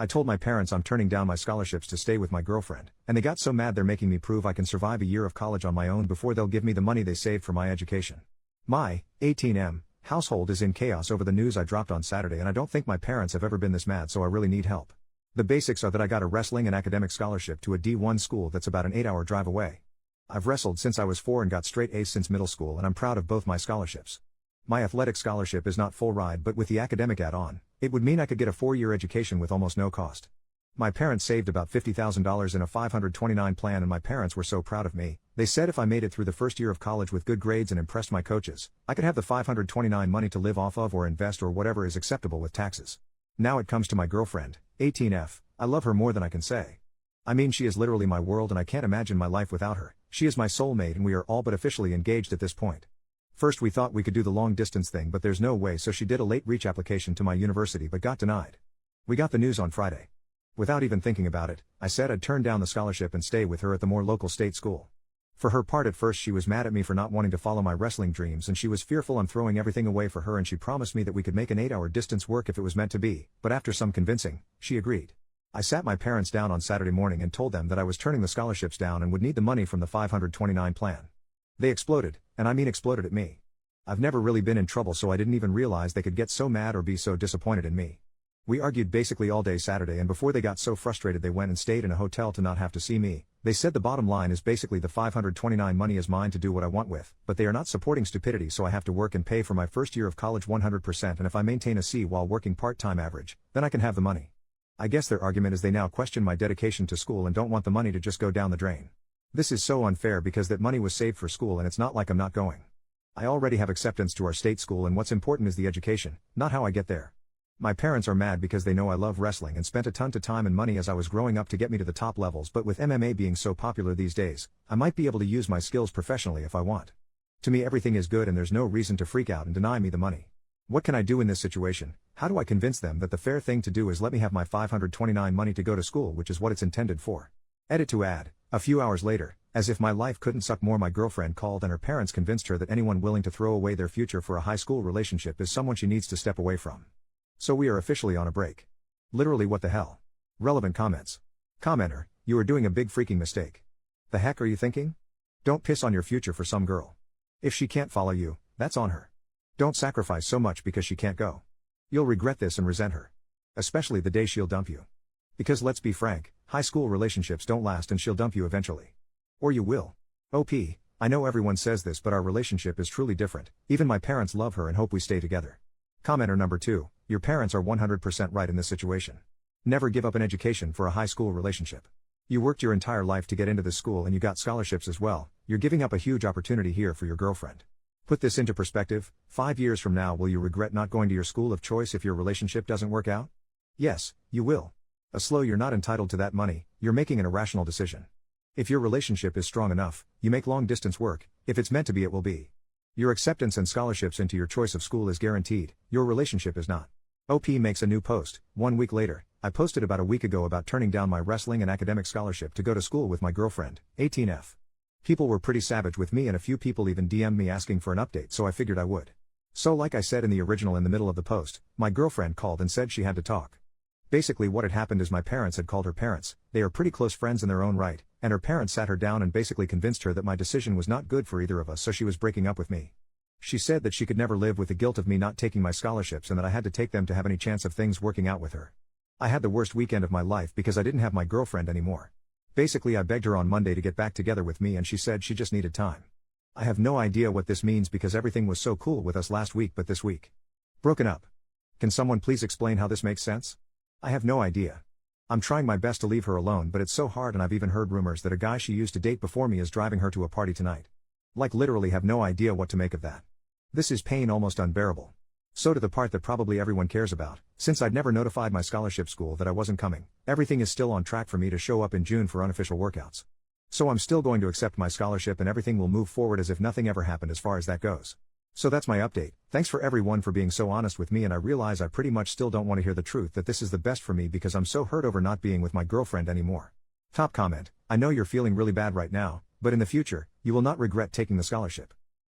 I told my parents I'm turning down my scholarships to stay with my girlfriend, and they got so mad they're making me prove I can survive a year of college on my own before they'll give me the money they saved for my education. My 18M household is in chaos over the news I dropped on Saturday, and I don't think my parents have ever been this mad, so I really need help. The basics are that I got a wrestling and academic scholarship to a D1 school that's about an 8-hour drive away. I've wrestled since I was 4 and got straight A's since middle school, and I'm proud of both my scholarships. My athletic scholarship is not full ride, but with the academic add-on, it would mean I could get a 4-year education with almost no cost. My parents saved about $50,000 in a 529 plan, and my parents were so proud of me. They said if I made it through the first year of college with good grades and impressed my coaches, I could have the 529 money to live off of or invest or whatever is acceptable with taxes. Now it comes to my girlfriend, 18F. I love her more than I can say. I mean, she is literally my world, and I can't imagine my life without her. She is my soulmate, and we are all but officially engaged at this point. First we thought we could do the long distance thing, but there's no way, so she did a late reach application to my university but got denied. We got the news on Friday. Without even thinking about it, I said I'd turn down the scholarship and stay with her at the more local state school. For her part, at first she was mad at me for not wanting to follow my wrestling dreams, and she was fearful I'm throwing everything away for her, and she promised me that we could make an 8-hour distance work if it was meant to be, but after some convincing, she agreed. I sat my parents down on Saturday morning and told them that I was turning the scholarships down and would need the money from the 529 plan. They exploded, and I mean exploded at me. I've never really been in trouble, so I didn't even realize they could get so mad or be so disappointed in me. We argued basically all day Saturday, and before they got so frustrated they went and stayed in a hotel to not have to see me. They said the bottom line is basically the 529 money is mine to do what I want with, but they are not supporting stupidity, so I have to work and pay for my first year of college 100%, and if I maintain a C while working part-time average, then I can have the money. I guess their argument is they now question my dedication to school and don't want the money to just go down the drain. This is so unfair because that money was saved for school, and it's not like I'm not going. I already have acceptance to our state school, and what's important is the education, not how I get there. My parents are mad because they know I love wrestling and spent a ton of time and money as I was growing up to get me to the top levels, but with MMA being so popular these days, I might be able to use my skills professionally if I want. To me everything is good and there's no reason to freak out and deny me the money. What can I do in this situation? How do I convince them that the fair thing to do is let me have my 529 money to go to school, which is what it's intended for? Edit to add, a few hours later, as if my life couldn't suck more, my girlfriend called and her parents convinced her that anyone willing to throw away their future for a high school relationship is someone she needs to step away from. So we are officially on a break. Literally, what the hell? Relevant comments. Commenter, you are doing a big freaking mistake. The heck are you thinking? Don't piss on your future for some girl. If she can't follow you, that's on her. Don't sacrifice so much because she can't go. You'll regret this and resent her. Especially the day she'll dump you. Because let's be frank, high school relationships don't last and she'll dump you eventually. Or you will. OP, I know everyone says this, but our relationship is truly different. Even my parents love her and hope we stay together. Commenter number 2, your parents are 100% right in this situation. Never give up an education for a high school relationship. You worked your entire life to get into this school and you got scholarships as well. You're giving up a huge opportunity here for your girlfriend. Put this into perspective, 5 years from now will you regret not going to your school of choice if your relationship doesn't work out? Yes, you will. You're not entitled to that money, you're making an irrational decision. If your relationship is strong enough, you make long distance work. If it's meant to be, it will be. Your acceptance and scholarships into your choice of school is guaranteed, your relationship is not. OP makes a new post. 1 week later, I posted about a week ago about turning down my wrestling and academic scholarship to go to school with my girlfriend, 18F. People were pretty savage with me and a few people even DM'd me asking for an update, so I figured I would. So like I said in the original in the middle of the post, my girlfriend called and said she had to talk. Basically what had happened is my parents had called her parents. They are pretty close friends in their own right, and her parents sat her down and basically convinced her that my decision was not good for either of us, so she was breaking up with me. She said that she could never live with the guilt of me not taking my scholarships and that I had to take them to have any chance of things working out with her. I had the worst weekend of my life because I didn't have my girlfriend anymore. Basically I begged her on Monday to get back together with me and she said she just needed time. I have no idea what this means because everything was so cool with us last week, but this week. Broken up. Can someone please explain how this makes sense? I have no idea. I'm trying my best to leave her alone, but it's so hard, and I've even heard rumors that a guy she used to date before me is driving her to a party tonight. Like literally have no idea what to make of that. This is pain almost unbearable. So to the part that probably everyone cares about, since I'd never notified my scholarship school that I wasn't coming, everything is still on track for me to show up in June for unofficial workouts. So I'm still going to accept my scholarship and everything will move forward as if nothing ever happened as far as that goes. So that's my update. Thanks for everyone for being so honest with me, and I realize I pretty much still don't want to hear the truth that this is the best for me because I'm so hurt over not being with my girlfriend anymore. Top comment, I know you're feeling really bad right now, but in the future, you will not regret taking the scholarship.